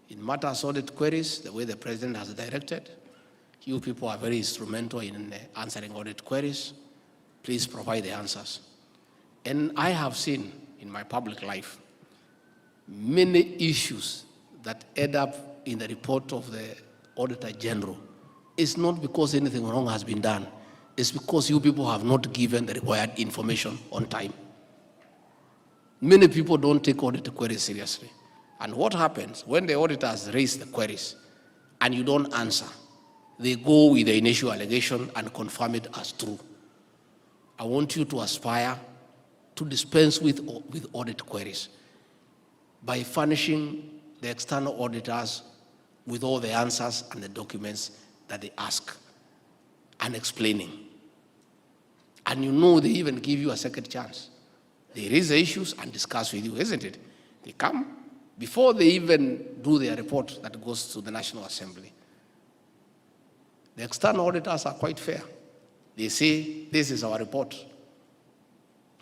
In matters audit queries, the way the president has directed, you people are very instrumental in answering audit queries. Please provide the answers. And I have seen in my public life many issues that end up in the report of the Auditor General. It's not because anything wrong has been done. It's because you people have not given the required information on time. Many people don't take audit queries seriously. And what happens when the auditors raise the queries and you don't answer? They go with the initial allegation and confirm it as true. I want you to aspire to dispense with audit queries by furnishing the external auditors with all the answers and the documents that they ask and explaining. And you know they even give you a second chance. They raise the issues and discuss with you, isn't it? They come before they even do their report that goes to the National Assembly. The external auditors are quite fair. They say, this is our report.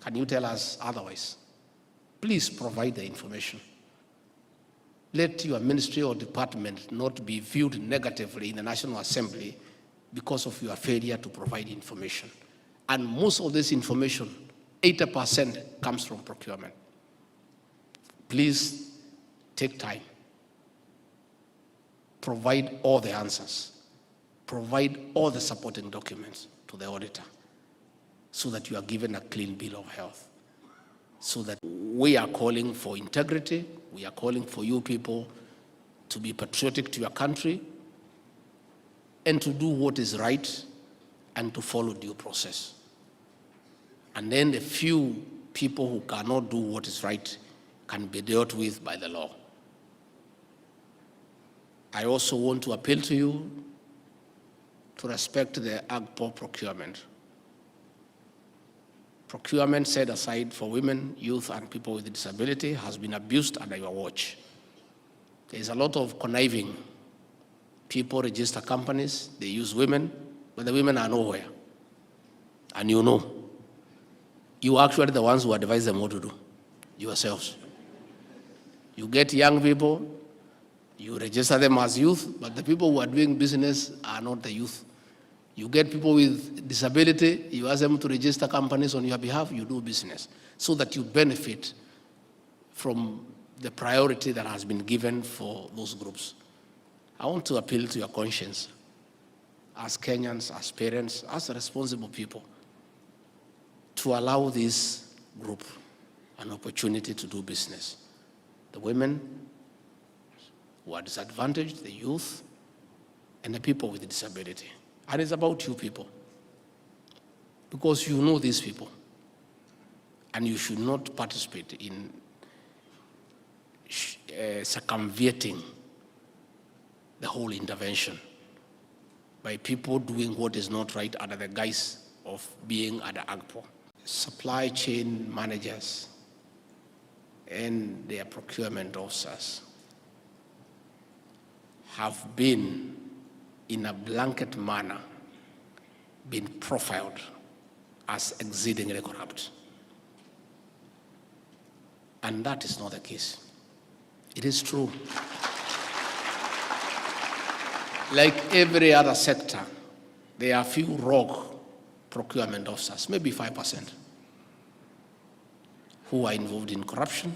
Can you tell us otherwise? Please provide the information. Let your ministry or department not be viewed negatively in the National Assembly because of your failure to provide information. And most of this information, 80% comes from procurement. Please take time. Provide all the answers. Provide all the supporting documents to the auditor so that you are given a clean bill of health. So that we are calling for integrity, we are calling for you people to be patriotic to your country and to do what is right and to follow due process. And then the few people who cannot do what is right can be dealt with by the law. I also want to appeal to you to respect the AGPO procurement. Procurement set aside for women, youth, and people with disability has been abused under your watch. There is a lot of conniving. People register companies, they use women, but the women are nowhere. And you know, you are actually the ones who advise them what to do, yourselves. You get young people, you register them as youth, but the people who are doing business are not the youth. You get people with disability, you ask them to register companies on your behalf, you do business, so that you benefit from the priority that has been given for those groups. I want to appeal to your conscience as Kenyans, as parents, as responsible people, to allow this group an opportunity to do business. The women who are disadvantaged, the youth, and the people with disability. And it's about you people, because you know these people, and you should not participate in circumventing the whole intervention by people doing what is not right under the guise of being at the AGPO. Supply chain managers and their procurement officers have been, in a blanket manner, been profiled as exceedingly corrupt. And that is not the case. It is true. Like every other sector, there are few rogue procurement officers, maybe 5%, who are involved in corruption,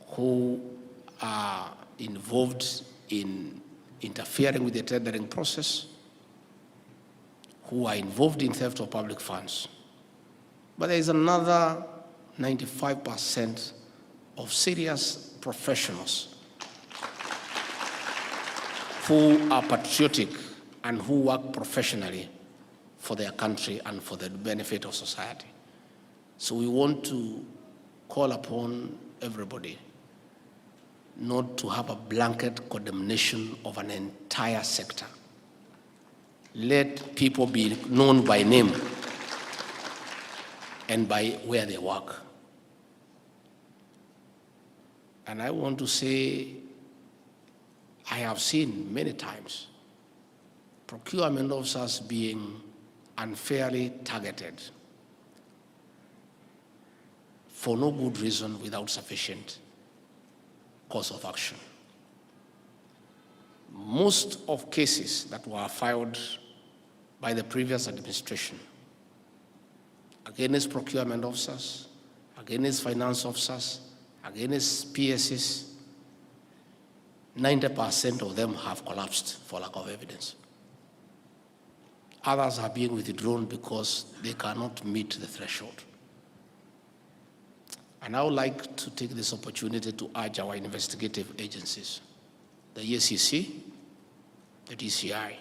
who are involved in interfering with the tendering process, who are involved in theft of public funds. But there is another 95% of serious professionals who are patriotic and who work professionally for their country and for the benefit of society. So we want to call upon everybody not to have a blanket condemnation of an entire sector. Let people be known by name and by where they work. And I want to say, I have seen many times procurement officers being unfairly targeted for no good reason without sufficient cause of action. most of cases that were filed by the previous administration against procurement officers, against finance officers, against PSs, 90% of them have collapsed for lack of evidence. Others are being withdrawn because they cannot meet the threshold. And I would like to take this opportunity to urge our investigative agencies, the EACC, the DCI,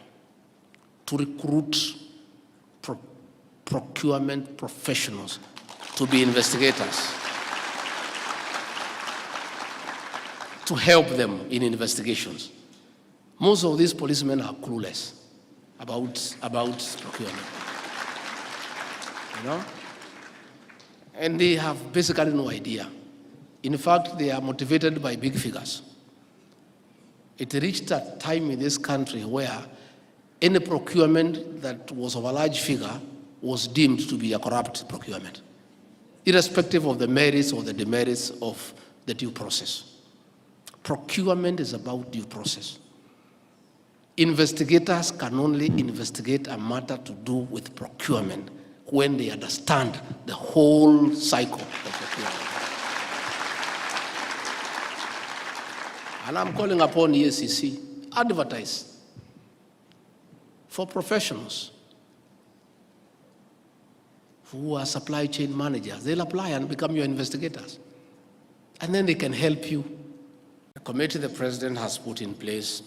to recruit procurement professionals to be investigators, to help them in investigations. Most of these policemen are clueless about procurement, you know? And they have basically no idea. In fact, they are motivated by big figures. It reached a time in this country where any procurement that was of a large figure was deemed to be a corrupt procurement, irrespective of the merits or the demerits of the due process. Procurement is about due process. Investigators can only investigate a matter to do with procurement when they understand the whole cycle of procurement. And I'm calling upon EACC, advertise for professionals who are supply chain managers. They'll apply and become your investigators. And then they can help you. The committee the president has put in place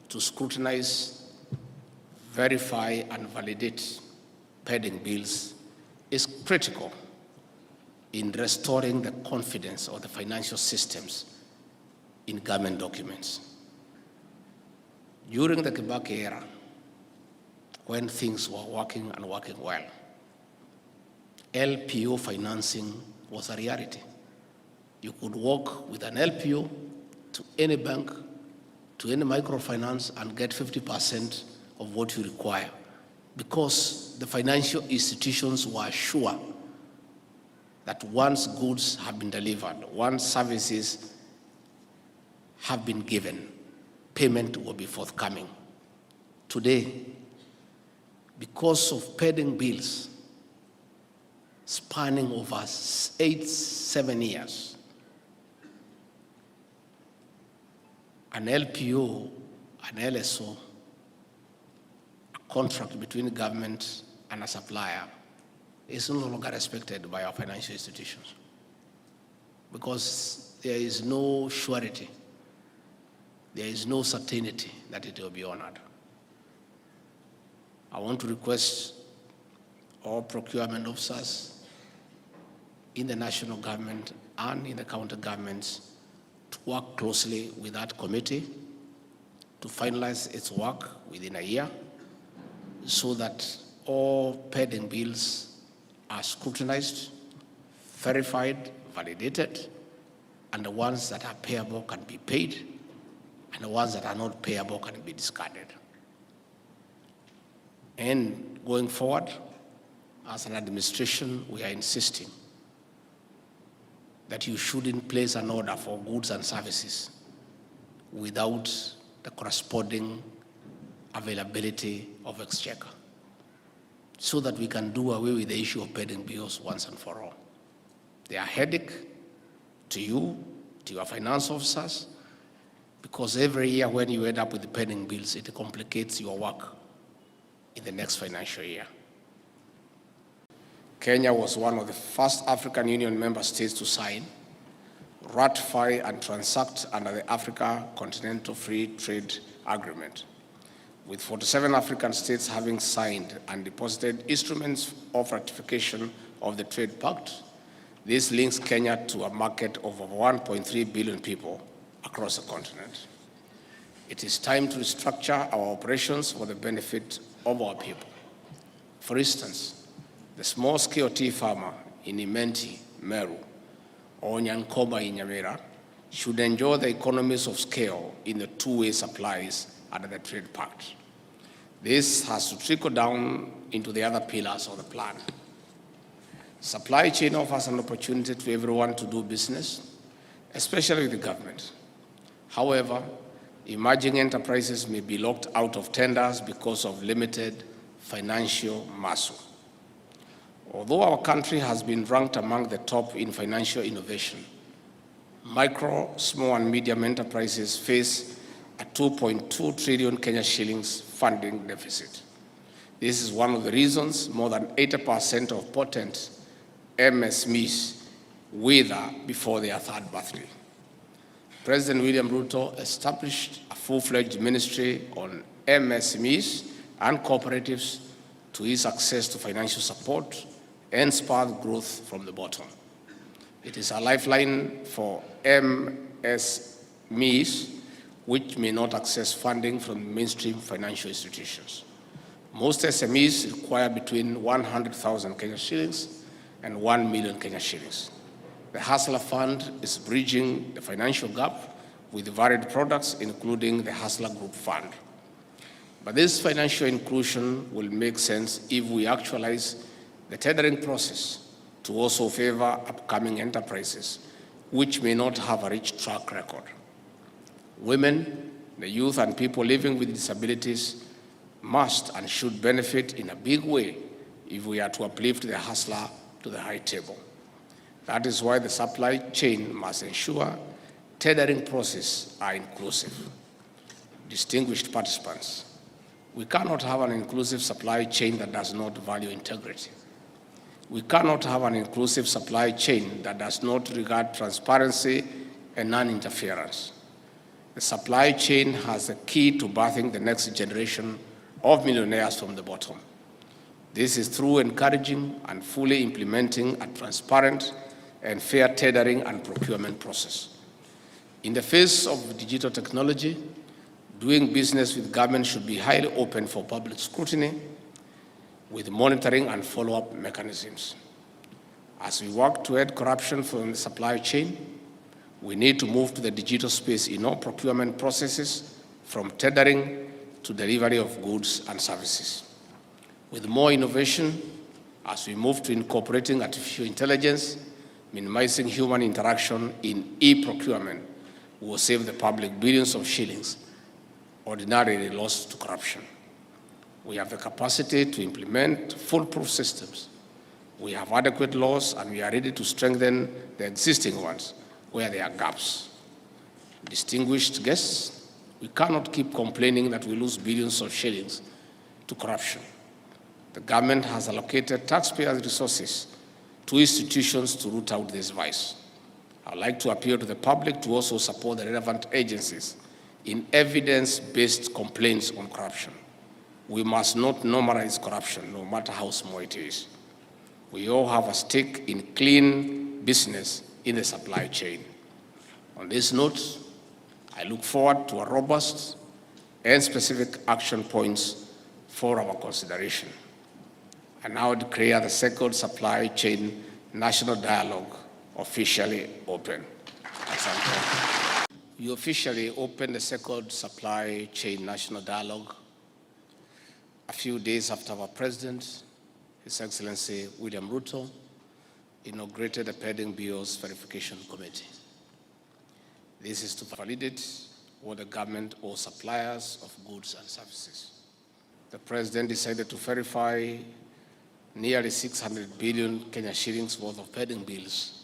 to scrutinize, verify, and validate pending bills is critical in restoring the confidence of the financial systems in government documents. During the Babake era, when things were working and working well, LPO financing was a reality. You could walk with an LPO to any bank, to any microfinance, and get 50% of what you require, because the financial institutions were sure that once goods have been delivered, once services have been given, payment will be forthcoming. Today, because of pending bills spanning over 7 years, an LPO, an LSO, a contract between the government and a supplier is no longer respected by our financial institutions because there is no surety, there is no certainty that it will be honored. I want to request all procurement officers in the national government and in the county governments to work closely with that committee to finalize its work within a year so that all pending bills are scrutinized, verified, validated, and the ones that are payable can be paid, and the ones that are not payable can be discarded. And going forward, as an administration, we are insisting that you shouldn't place an order for goods and services without the corresponding availability of exchequer, so that we can do away with the issue of pending bills once and for all. They are a headache to you, to your finance officers, because every year when you end up with the pending bills, it complicates your work in the next financial year. Kenya was one of the first African Union member states to sign, ratify, and transact under the Africa Continental Free Trade Agreement, with 47 African states having signed and deposited instruments of ratification of the Trade Pact. This links Kenya to a market of over 1.3 billion people across the continent. It is time to restructure our operations for the benefit of our people. For instance, the small-scale tea farmer in Imenti, Meru, or Nyankoba in Nyamira should enjoy the economies of scale in the two-way supplies under the Trade Pact. This has to trickle down into the other pillars of the plan. Supply chain offers an opportunity to everyone to do business, especially with the government. However, emerging enterprises may be locked out of tenders because of limited financial muscle. Although our country has been ranked among the top in financial innovation, micro, small and medium enterprises face a 2.2 trillion Kenya shillings funding deficit. This is one of the reasons more than 80% of potent MSMEs wither before their third birthday. President William Ruto established a full-fledged ministry on MSMEs and cooperatives to ease access to financial support and spur growth from the bottom. It is a lifeline for MSMEs which may not access funding from mainstream financial institutions. Most SMEs require between 100,000 Kenya shillings and 1 million Kenya shillings. The Hustler Fund is bridging the financial gap with varied products, including the Hustler Group Fund. But this financial inclusion will make sense if we actualize the tendering process to also favor upcoming enterprises, which may not have a rich track record. Women, the youth, and people living with disabilities must and should benefit in a big way if we are to uplift the hustler to the high table. That is why the supply chain must ensure tendering processes are inclusive. Distinguished participants, we cannot have an inclusive supply chain that does not value integrity. We cannot have an inclusive supply chain that does not regard transparency and non-interference. The supply chain has the key to birthing the next generation of millionaires from the bottom. This is through encouraging and fully implementing a transparent and fair tendering and procurement process. In the face of digital technology, doing business with government should be highly open for public scrutiny with monitoring and follow-up mechanisms. As we work to end corruption from the supply chain, we need to move to the digital space in all procurement processes, from tendering to delivery of goods and services. With more innovation, as we move to incorporating artificial intelligence, minimizing human interaction in e-procurement, we will save the public billions of shillings ordinarily lost to corruption. We have the capacity to implement foolproof systems. We have adequate laws, and we are ready to strengthen the existing ones where there are gaps. Distinguished guests, we cannot keep complaining that we lose billions of shillings to corruption. The government has allocated taxpayers' resources to institutions to root out this vice. I'd like to appeal to the public to also support the relevant agencies in evidence-based complaints on corruption. We must not normalize corruption, no matter how small it is. We all have a stake in clean business in the supply chain. On this note, I look forward to a robust and specific action points for our consideration. I now declare the second supply chain national dialogue officially open. You officially opened the second supply chain national dialogue a few days after our President, His Excellency William Ruto, inaugurated the pending bills verification committee. This is to validate what the government owes suppliers of goods and services. The President decided to verify nearly 600 billion Kenya shillings worth of pending bills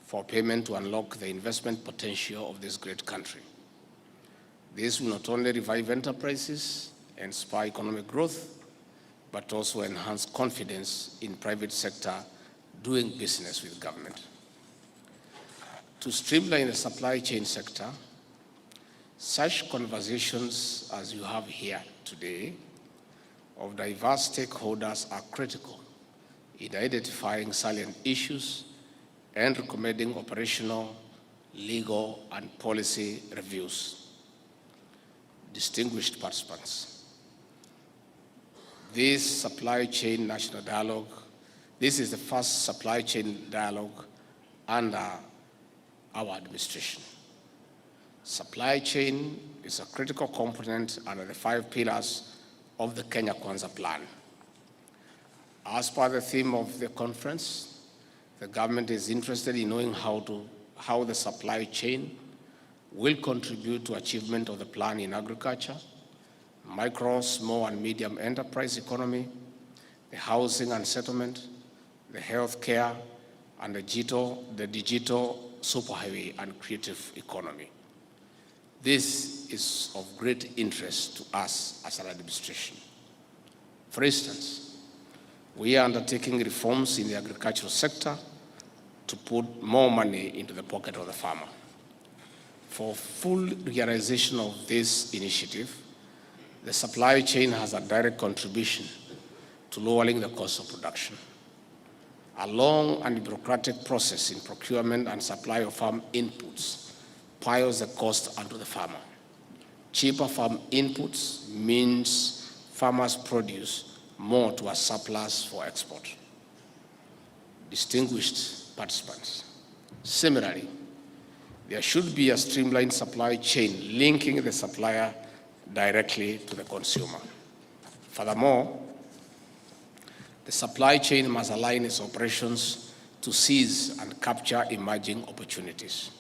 for payment to unlock the investment potential of this great country. This will not only revive enterprises and spur economic growth, but also enhance confidence in private sector doing business with government. To streamline the supply chain sector, such conversations as you have here today of diverse stakeholders are critical in identifying salient issues and recommending operational, legal, and policy reviews. Distinguished participants, this supply chain national dialogue, this is the first supply chain dialogue under our administration. Supply chain is a critical component under the 5 pillars of the Kenya Kwanza plan. As per the theme of the conference, the government is interested in knowing how the supply chain will contribute to achievement of the plan in agriculture, micro, small, and medium enterprise economy, the housing and settlement, the healthcare, and the digital superhighway and creative economy. This is of great interest to us as an administration. For instance, we are undertaking reforms in the agricultural sector to put more money into the pocket of the farmer. For full realization of this initiative, the supply chain has a direct contribution to lowering the cost of production. A long and bureaucratic process in procurement and supply of farm inputs piles the cost onto the farmer. Cheaper farm inputs means farmers produce more to a surplus for export. Distinguished participants, similarly, there should be a streamlined supply chain linking the supplier directly to the consumer. Furthermore, the supply chain must align its operations to seize and capture emerging opportunities.